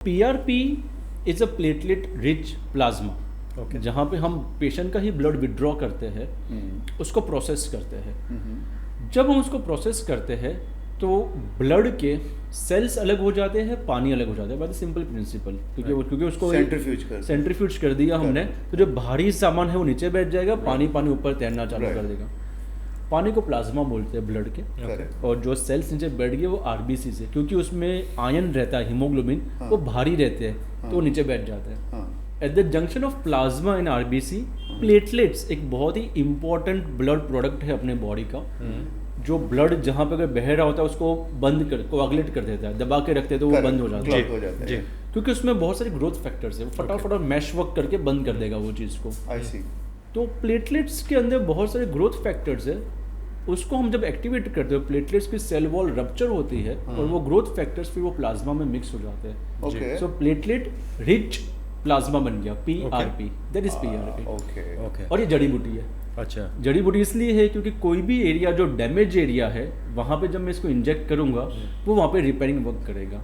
PRP is a platelet rich plasma, Okay. जहाँ पे हम पेशेंट का ही ब्लड विड्रॉ करते हैं, उसको प्रोसेस करते हैं। जब हम उसको प्रोसेस करते हैं तो ब्लड के सेल्स अलग हो जाते हैं, पानी अलग हो जाता है, बाय द सिंपल प्रिंसिपल, क्योंकि उसको सेंट्रीफ्यूज कर दिया हमने, तो जो भारी सामान है वो नीचे बैठ जाएगा, पानी ऊपर तैरना चालू कर देगा। पानी को प्लाज्मा बोलते हैं ब्लड के, और जो सेल्स नीचे बैठ गए वो आरबीसी से, क्योंकि उसमें आयन रहता है, हीमोग्लोबिन, वो भारी रहते हैं, तो वो नीचे बैठ जाते हैं। At the junction of plasma and RBC, platelets एक बहुत ही इंपॉर्टेंट ब्लड प्रोडक्ट है अपने बॉडी का, जो ब्लड जहाँ पे अगर बह रहा होता है उसको बंद कर, कोआगुलेट कर देता है, दबा के रखते हैं तो वो बंद हो जाता है, क्योंकि उसमें बहुत सारे ग्रोथ फैक्टर्स है, वो फटाफट मैश वर्क करके बंद कर देगा वो चीज़ को। तो प्लेटलेट्स के अंदर बहुत सारे ग्रोथ फैक्टर्स है, उसको हम जब एक्टिवेट करते हो, प्लेटलेट्स की सेल वॉल रप्चर होती है और वो ग्रोथ फैक्टर्स फिर वो प्लाज्मा में मिक्स हो जाते हैं। सो प्लेटलेट रिच प्लाज्मा बन गया, PRP, दैट इज PRP। और ये जड़ी बूटी है। अच्छा, जड़ी बूटी इसलिए है क्योंकि कोई भी एरिया जो डैमेज एरिया है वहाँ पे जब मैं इसको इंजेक्ट करूँगा वो वहाँ पे रिपेयरिंग वर्क करेगा।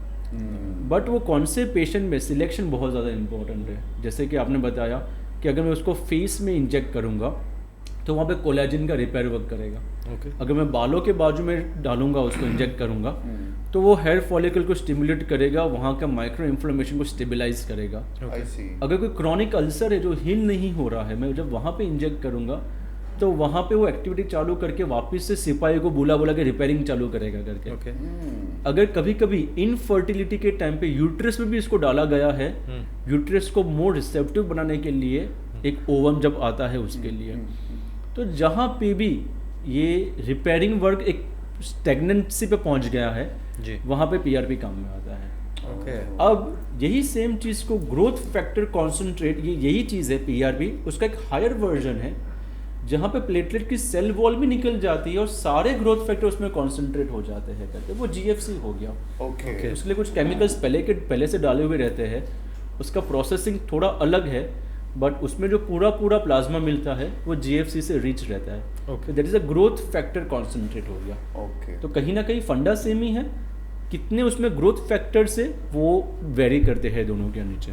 बट वो कौन से पेशेंट में सिलेक्शन बहुत ज़्यादा इंपॉर्टेंट है। जैसे कि आपने बताया कि अगर मैं उसको फेस में इंजेक्ट करूँगा तो वहाँ पे कोलेजन का रिपेयर वर्क करेगा। अगर मैं बालों के बाजू में डालूंगा, उसको इंजेक्ट करूँगा, तो वो हेयर फॉलिकल को स्टिमुलेट करेगा, वहाँ का माइक्रो इन्फ्लेमेशन को स्टेबलाइज करेगा। अगर कोई क्रॉनिक अल्सर है जो हील नहीं हो रहा है, मैं जब वहाँ पे इंजेक्ट करूँगा तो वहाँ पे वो एक्टिविटी चालू करके वापस से सिपाही को बुला के रिपेयरिंग चालू करेगा करके। अगर कभी कभी इनफर्टिलिटी के टाइम पे यूट्रस में भी इसको डाला गया है, यूट्रस को मोर रिसेप्टिव बनाने के लिए, एक ओवम जब आता है उसके लिए, तो जहाँ पे भी ये रिपेयरिंग वर्क एक स्टेगनेंसी पे पहुंच गया है, वहाँ पे PRP काम में आता है। अब यही सेम चीज़ को ग्रोथ फैक्टर कॉन्सेंट्रेट, ये यही चीज़ है PRP, उसका एक हायर वर्जन है जहाँ पे प्लेटलेट की सेल वॉल भी निकल जाती है और सारे ग्रोथ फैक्टर उसमें कॉन्सेंट्रेट हो जाते हैं करके, वो GFC हो गया। उसके लिए कुछ केमिकल्स पहले से डाले हुए रहते हैं, उसका प्रोसेसिंग थोड़ा अलग है, बट उसमें जो पूरा प्लाज्मा मिलता है वो GFC से रिच रहता है। That is a growth factor concentrate हो गया। तो कहीं ना कहीं फंडा सेम ही है, कितने उसमें ग्रोथ फैक्टर से वो वेरी करते हैं दोनों के नीचे।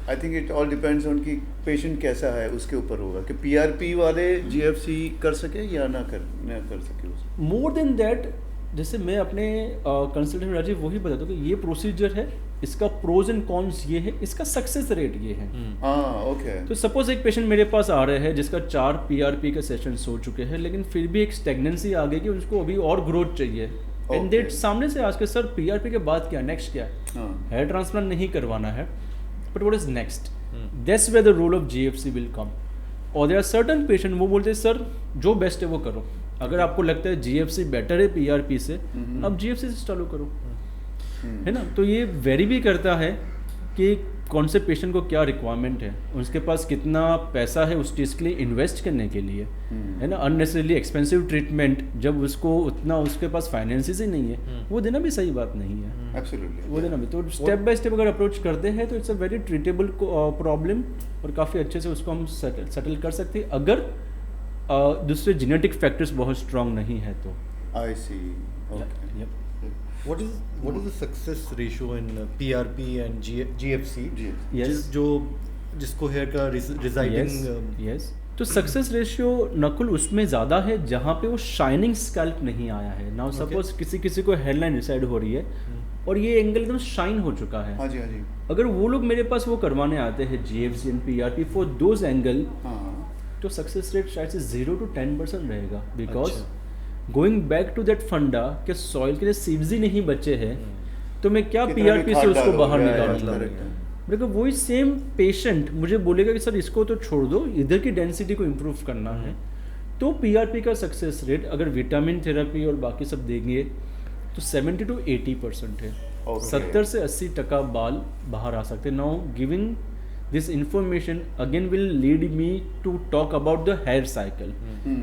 I think it all depends on कि पेशेंट कैसा है, उसके ऊपर होगा कि PRP वाले GFC कर सके या ना कर सके। मोर देन दैट, जैसे मैं अपने कंसल्टेंट राजीव वही बताता हूँ कि ये प्रोसीजर है, इसका प्रोज एंड कॉन्स ये है, इसका सक्सेस रेट ये है। तो सपोज एक पेशेंट मेरे पास आ रहे हैं जिसका 4 PRP के सेशंस हो चुके हैं, लेकिन फिर भी एक स्टेगनेंसी आ गई कि उसको अभी और ग्रोथ चाहिए, एंड देट सामने से आज के सर PRP के बाद क्या नेक्स्ट क्या है, हेयर ट्रांसप्लांट नहीं करवाना है, but what is next, that's where the role of GFC will come. और देयर आर सर्टन पेशेंट वो बोलते हैं सर जो बेस्ट है वो करो, अगर आपको लगता है GFC बेटर है PRP से, अब GFC से चालू करो, है ना। तो ये वेरी भी करता है कि कौन से पेशेंट को क्या रिक्वायरमेंट है, उसके पास कितना पैसा है उस चीज़ के लिए इन्वेस्ट करने के लिए, है ना। अननेसेसरली एक्सपेंसिव ट्रीटमेंट जब उसको उतना उसके पास फाइनेंसिस ही नहीं है, वो देना भी सही बात नहीं है। एब्सोल्युटली वो देना भी, तो स्टेप बाय स्टेप अगर अप्रोच करते हैं तो it's a very treatable problem, और काफ़ी अच्छे से उसको हम सेटल कर सकते हैं, अगर दूसरे जेनेटिक फैक्टर्स बहुत स्ट्रांग नहीं है तो। I see. Okay, What is the success ratio in PRP and GFC? Yes. जिसको हेयर का रिजाइडिंग। Yes. तो सक्सेस रेशियो नकुल उसमें ज़्यादा है जहाँ पे वो शाइनिंग स्कैल्प नहीं आया है। नाउ सपोज किसी को हेयरलाइन रिसाइड हो रही है और ये एंगल एकदम शाइन हो चुका है। हाँ जी। अगर वो लोग मेरे पास वो करवाने आते हैं GFC and PRP for those angle, तो सक्सेस रेट शायद से 0 to 10% रहेगा, because going back to that funda कि सॉइल के लिए सीव्स ही नहीं बचे हैं, तो मैं क्या PRP से उसको बाहर निकालूंगा। देखो वही सेम पेशेंट मुझे बोलेगा कि सर इसको तो छोड़ दो, इधर की डेंसिटी को इम्प्रूव करना है, तो PRP का सक्सेस रेट अगर विटामिन थेरेपी और बाकी सब देंगे तो 70 to 80% है। 70 से 80% बाल बाहर आ सकते हैं। Now giving this information again will lead me to talk about the hair cycle,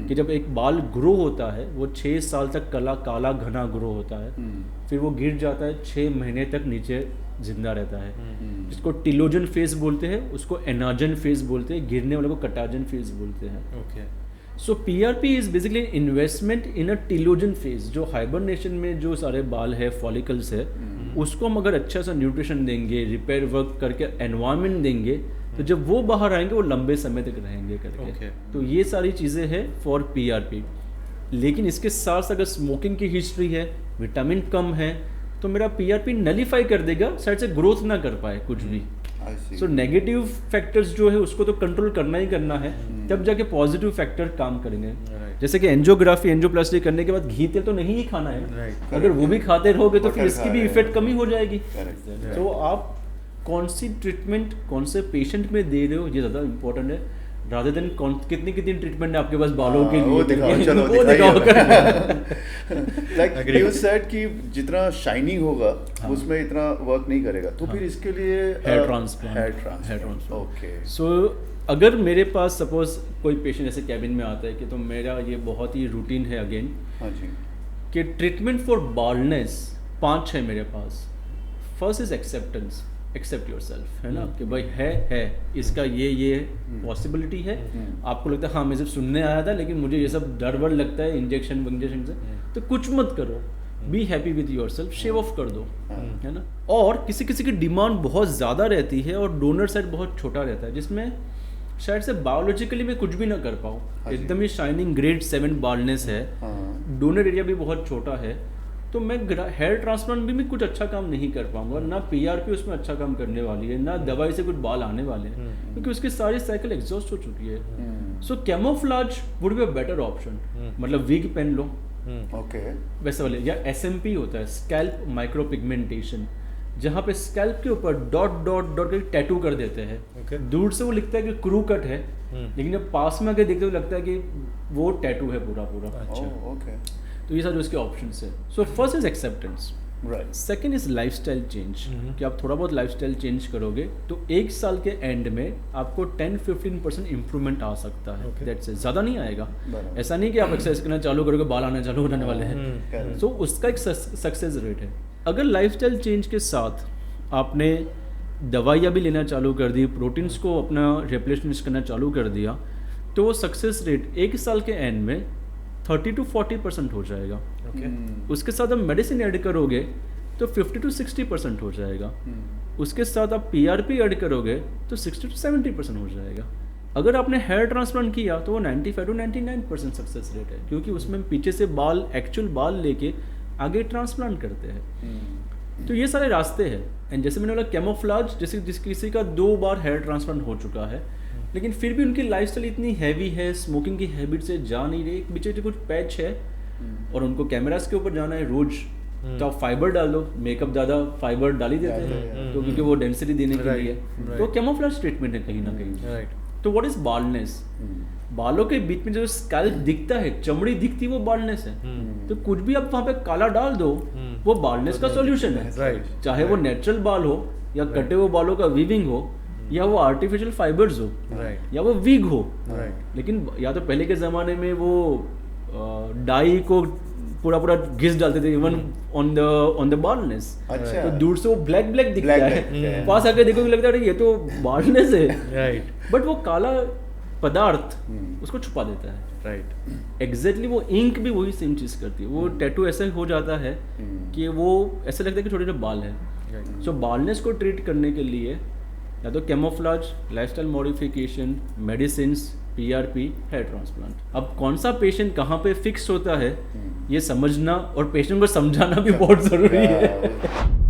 कि जब एक बाल ग्रो होता है वो 6 साल तक काला घना ग्रो होता है, फिर वो गिर जाता है, 6 महीने तक नीचे जिंदा रहता है, जिसको टिलोजन फेज बोलते हैं, उसको एनाजन फेज बोलते हैं, गिरने वाले को कटाजन फेज बोलते हैं। So PRP is basically investment in a telogen phase, जो हाइबरनेशन में जो सारे बाल है, फॉलिकल्स है, उसको हम अगर अच्छा सा न्यूट्रिशन देंगे, रिपेयर वर्क करके एनवायरनमेंट देंगे, तो जब वो बाहर आएंगे वो लंबे समय तक रहेंगे करके। तो ये सारी चीज़ें हैं फॉर पीआरपी। लेकिन इसके साथ अगर स्मोकिंग की हिस्ट्री है, विटामिन कम है, तो मेरा पीआरपी नलीफाई कर देगा, साइड से ग्रोथ ना कर पाए कुछ भी। सो नेगेटिव फैक्टर्स जो है उसको तो कंट्रोल करना ही करना है, तब जाके पॉजिटिव फैक्टर काम करेंगे। जैसे कि एंजियोग्राफी, एंजियोप्लास्टी करने के बाद घी तेल तो नहीं ही खाना है। अगर वो भी खाते रहोगे तो फिर इसकी भी इफेक्ट कमी हो जाएगी। तो आप कौन सी ट्रीटमेंट कौन से पेशेंट में दे रहे हो, ये ज़्यादा इंपॉर्टेंट है, रादर देन कितनी ट्रीटमेंट है आपके पास बालों के लिए। वो दिखाओ, चलो वो दिखाओ। लाइक यू सेड कि जितना शाइनिंग होगा उसमें इतना वर्क नहीं करेगा, तो फिर इसके लिए हेयर ट्रांसप्लांट। ओके। सो अगर मेरे पास सपोज कोई पेशेंट ऐसे कैबिन में आता है कि तो मेरा ये बहुत ही रूटीन है अगेन, हाँ जी, कि ट्रीटमेंट फॉर बाल्डनेस 5 है मेरे पास। First is acceptance, accept your self, है ना, कि भाई है इसका ये पॉसिबिलिटी है। आपको लगता है हाँ मैं सिर्फ सुनने आया था लेकिन मुझे ये सब डर वर लगता है इंजेक्शन से, तो कुछ मत करो, be happy with yourself, shave off कर दो, है ना। और किसी किसी की डिमांड बहुत ज़्यादा रहती है और डोनर साइड बहुत छोटा रहता है, जिसमें शायद से बायोलॉजिकली मैं कुछ भी ना कर पाऊँ, एकदम ही शाइनिंग ग्रेड 7 बाल्डनेस है, डोनर एरिया भी बहुत छोटा है, तो मैं हेयर ट्रांसप्लांट भी कुछ अच्छा काम नहीं कर पाऊंगा, ना पीआरपी उसमें अच्छा काम करने वाली है, ना दवाई से कुछ बाल आने वाले हैं, क्योंकि उसकी सारी साइकिल एग्जॉस्ट हो चुकी है। So camouflage would be a better option, मतलब विग पहन लो, ओके, वैसे वाले, या एसएमपी होता है, स्कैल्प माइक्रो पिगमेंटेशन, जहाँ पे स्कैल्प के ऊपर डॉट डॉट डॉट करके टैटू कर देते हैं। दूर से वो लिखता है कि क्रू कट है, लेकिन जब पास में आके देखते हुए लगता है कि वो टैटू है पूरा। अच्छा, ओके। तो ये सारे उसके ऑप्शंस है। So first is acceptance, right. Second is lifestyle change, कि आप थोड़ा बहुत लाइफस्टाइल चेंज करोगे तो 1 साल के एंड में आपको 10-15% इंप्रूवमेंट आ सकता है। दैट्स इट, ज़्यादा नहीं आएगा। ऐसा नहीं कि आप एक्सरसाइज करना चालू करोगे बाल आने चालू होने वाले हैं। सो उसका एक सक्सेस रेट है। अगर लाइफस्टाइल चेंज के साथ आपने दवाइयाँ भी लेना चालू कर दी, प्रोटीन्स को अपना रिप्लेसमेंट करना चालू कर दिया, तो वो सक्सेस रेट 1 साल के एंड में 30-40% हो जाएगा। उसके साथ आप मेडिसिन ऐड करोगे तो 50-60% हो जाएगा। उसके साथ आप पीआरपी ऐड करोगे तो 60-70% हो जाएगा। अगर आपने हेयर ट्रांसप्लांट किया तो वो 95-99% सक्सेस रेट है, क्योंकि उसमें पीछे से बाल, एक्चुअल बाल लेके आगे ट्रांसप्लांट करते हैं। तो ये सारे रास्ते हैं। एंड जैसे मैंने बोला कैमोफ्लेज, जैसे किसी का 2 बार हेयर ट्रांसप्लांट हो चुका है लेकिन फिर भी उनकी लाइफस्टाइल इतनी हैवी है, स्मोकिंग की हैबिट से जा नहीं रही, पीछे कुछ पैच है और उनको कैमरास के ऊपर जाना है रोज, तो आप फाइबर डाल दो, मेकअप ज़्यादा फाइबर डाल ही देते हैं, तो क्योंकि वो डेंसिटी देने के लिए, तो कैमोफ्लेज ट्रीटमेंट है कहीं ना कहीं। तो व्हाट इज बाल्डनेस? बालों के बीच में जो स्कैल्प दिखता है, चमड़ी दिखती है, वो बाल्डनेस है। तो कुछ भी आप वहाँ पे काला डाल दो, वो बाल्डनेस का सॉल्यूशन है। चाहे वो नेचुरल बाल हो या कटे हुए बालों का वीविंग हो, या वो आर्टिफिशियल फाइबर्स हो, या वो विग हो। लेकिन या तो पहले के ज़माने में वो डाई को पूरा घिस डालते थे इवन ऑन द बाल्डनेस। तो दूर से वो ब्लैक दिखता है, पास आके देखोगे लगता है ये तो बाल्डनेस है, बट वो काला पदार्थ उसको छुपा देता है। राइट, एग्जैक्टली वो इंक भी वही सेम चीज़ करती है। वो टैटू ऐसा हो जाता है कि वो ऐसा लगता है कि छोटे छोटे बाल हैं। सो बाल्डनेस को ट्रीट करने के लिए या तो camouflage, lifestyle modification, medicine, PRP, hair transplant. अब कौन सा पेशेंट कहाँ पे फिक्स होता है ये समझना और पेशेंट को समझाना भी बहुत ज़रूरी है।